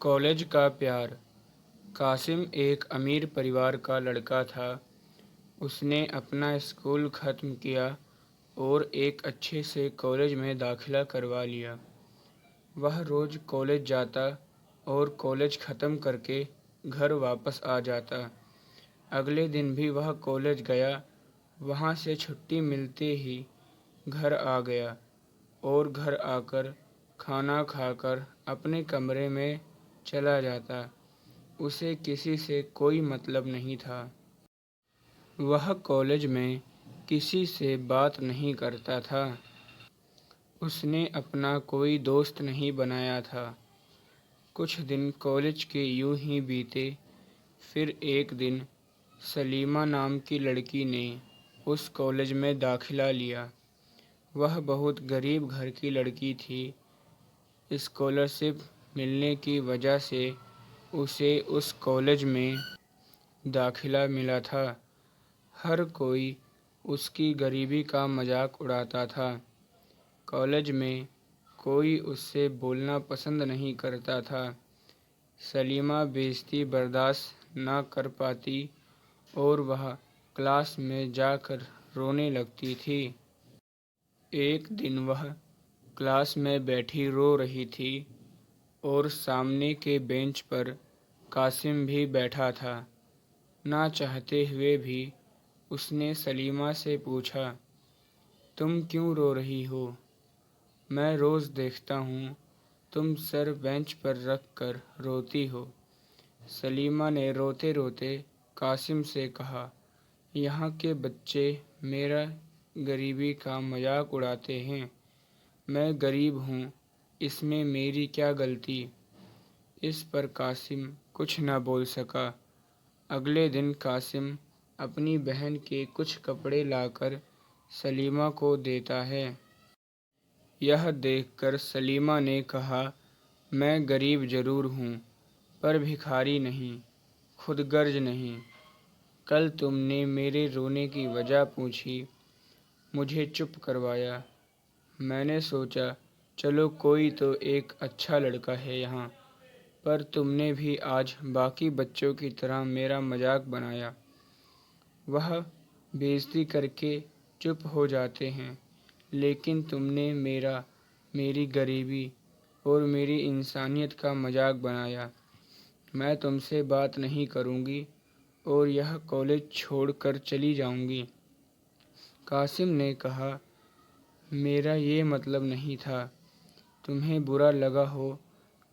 College کا پیار۔ قاسم ایک امیر پریوار کا لڑکا تھا۔ اس نے اپنا اسکول ختم کیا اور ایک اچھے سے کالج میں داخلہ کروا لیا۔ وہ روز کالج جاتا اور کالج ختم کر کے گھر واپس آ جاتا۔ اگلے دن بھی وہ کالج گیا، وہاں سے چھٹی ملتے ہی گھر آ گیا اور گھر آ کر کھانا کھا کر اپنے کمرے میں چلا جاتا۔ اسے کسی سے کوئی مطلب نہیں تھا۔ وہ کالج میں کسی سے بات نہیں کرتا تھا۔ اس نے اپنا کوئی دوست نہیں بنایا تھا۔ کچھ دن کالج کے یوں ہی بیتے، پھر ایک دن سلیمہ نام کی لڑکی نے اس کالج میں داخلہ لیا۔ وہ بہت غریب گھر کی لڑکی تھی۔ اسکالرشپ ملنے کی وجہ سے اسے اس کالج میں داخلہ ملا تھا۔ ہر کوئی اس کی غریبی کا مذاق اڑاتا تھا۔ کالج میں کوئی اس سے بولنا پسند نہیں کرتا تھا۔ سلیمہ بےعزتی برداشت نہ کر پاتی اور وہ کلاس میں جا کر رونے لگتی تھی۔ ایک دن وہ کلاس میں بیٹھی رو رہی تھی اور سامنے کے بینچ پر قاسم بھی بیٹھا تھا۔ نہ چاہتے ہوئے بھی اس نے سلیمہ سے پوچھا، تم کیوں رو رہی ہو؟ میں روز دیکھتا ہوں تم سر بینچ پر رکھ کر روتی ہو۔ سلیمہ نے روتے روتے قاسم سے کہا، یہاں کے بچے میرا غریبی کا مذاق اڑاتے ہیں۔ میں غریب ہوں، اس میں میری کیا غلطی؟ اس پر قاسم کچھ نہ بول سکا۔ اگلے دن قاسم اپنی بہن کے کچھ کپڑے لا کر سلیمہ کو دیتا ہے۔ یہ دیکھ کر سلیمہ نے کہا، میں غریب ضرور ہوں پر بھکاری نہیں، خود غرض نہیں۔ کل تم نے میرے رونے کی وجہ پوچھی، مجھے چپ کروایا۔ میں نے سوچا چلو کوئی تو ایک اچھا لڑکا ہے یہاں، پر تم نے بھی آج باقی بچوں کی طرح میرا مذاق بنایا۔ وہ بےعزتی کر کے چپ ہو جاتے ہیں، لیکن تم نے میری غریبی اور میری انسانیت کا مذاق بنایا۔ میں تم سے بات نہیں کروں گی اور یہ کالج چھوڑ کر چلی جاؤں گی۔ قاسم نے کہا، میرا یہ مطلب نہیں تھا، تمہیں برا لگا ہو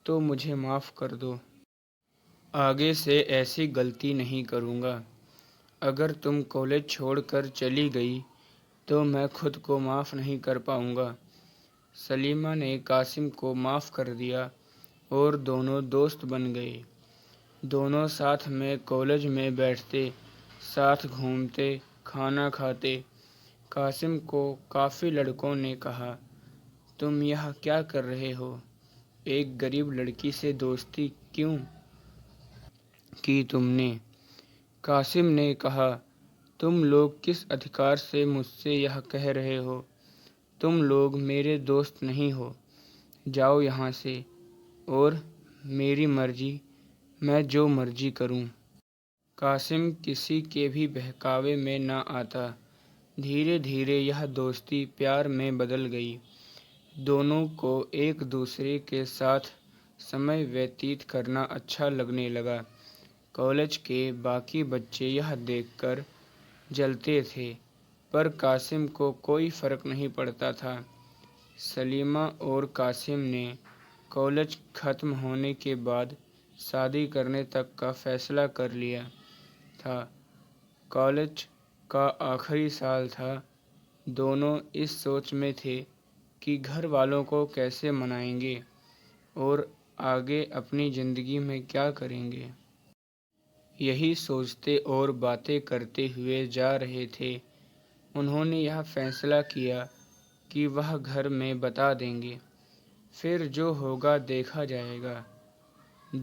تو مجھے معاف کر دو۔ آگے سے ایسی غلطی نہیں کروں گا۔ اگر تم کالج چھوڑ کر چلی گئی تو میں خود کو معاف نہیں کر پاؤں گا۔ سلیمہ نے قاسم کو معاف کر دیا اور دونوں دوست بن گئے۔ دونوں ساتھ میں کالج میں بیٹھتے، ساتھ گھومتے، کھانا کھاتے۔ قاسم کو کافی لڑکوں نے کہا، تم یہ کیا کر رہے ہو؟ ایک غریب لڑکی سے دوستی کیوں کی تم نے؟ قاسم نے کہا، تم لوگ کس ادھیکار سے مجھ سے یہ کہہ رہے ہو؟ تم لوگ میرے دوست نہیں ہو، جاؤ یہاں سے، اور میری مرضی، میں جو مرضی کروں۔ قاسم کسی کے بھی بہکاوے میں نہ آتا۔ دھیرے دھیرے یہ دوستی پیار میں بدل گئی۔ دونوں کو ایک دوسرے کے ساتھ سمے ویتیت کرنا اچھا لگنے لگا۔ کالج کے باقی بچے یہ دیکھ کر جلتے تھے، پر قاسم کو کوئی فرق نہیں پڑتا تھا۔ سلیمہ اور قاسم نے کالج ختم ہونے کے بعد شادی کرنے تک کا فیصلہ کر لیا تھا۔ کالج کا آخری سال تھا۔ دونوں اس سوچ میں تھے کہ گھر والوں کو کیسے منائیں گے اور آگے اپنی زندگی میں کیا کریں گے۔ یہی سوچتے اور باتیں کرتے ہوئے جا رہے تھے، انہوں نے یہ فیصلہ کیا کہ وہ گھر میں بتا دیں گے، پھر جو ہوگا دیکھا جائے گا۔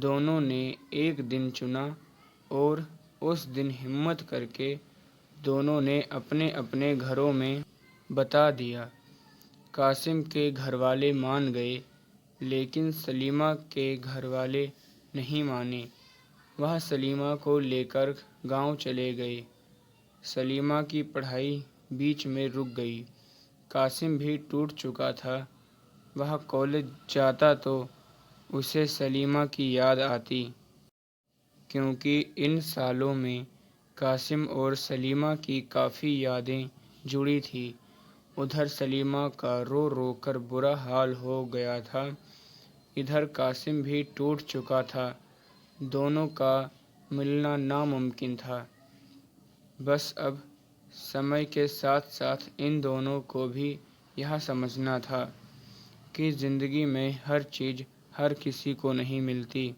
دونوں نے ایک دن چنا اور اس دن ہمت کر کے دونوں نے اپنے اپنے گھروں میں بتا دیا۔ قاسم کے گھر والے مان گئے، لیکن سلیمہ کے گھر والے نہیں مانے۔ وہ سلیمہ کو لے کر گاؤں چلے گئے۔ سلیمہ کی پڑھائی بیچ میں رک گئی۔ قاسم بھی ٹوٹ چکا تھا۔ وہ کالج جاتا تو اسے سلیمہ کی یاد آتی، کیونکہ ان سالوں میں قاسم اور سلیمہ کی کافی یادیں جڑی تھیں۔ ادھر سلیمہ کا رو رو کر برا حال ہو گیا تھا، ادھر قاسم بھی ٹوٹ چکا تھا۔ دونوں کا ملنا ناممکن تھا۔ بس اب سمے کے ساتھ ساتھ ان دونوں کو بھی یہ سمجھنا تھا کہ زندگی میں ہر چیز ہر کسی کو نہیں ملتی۔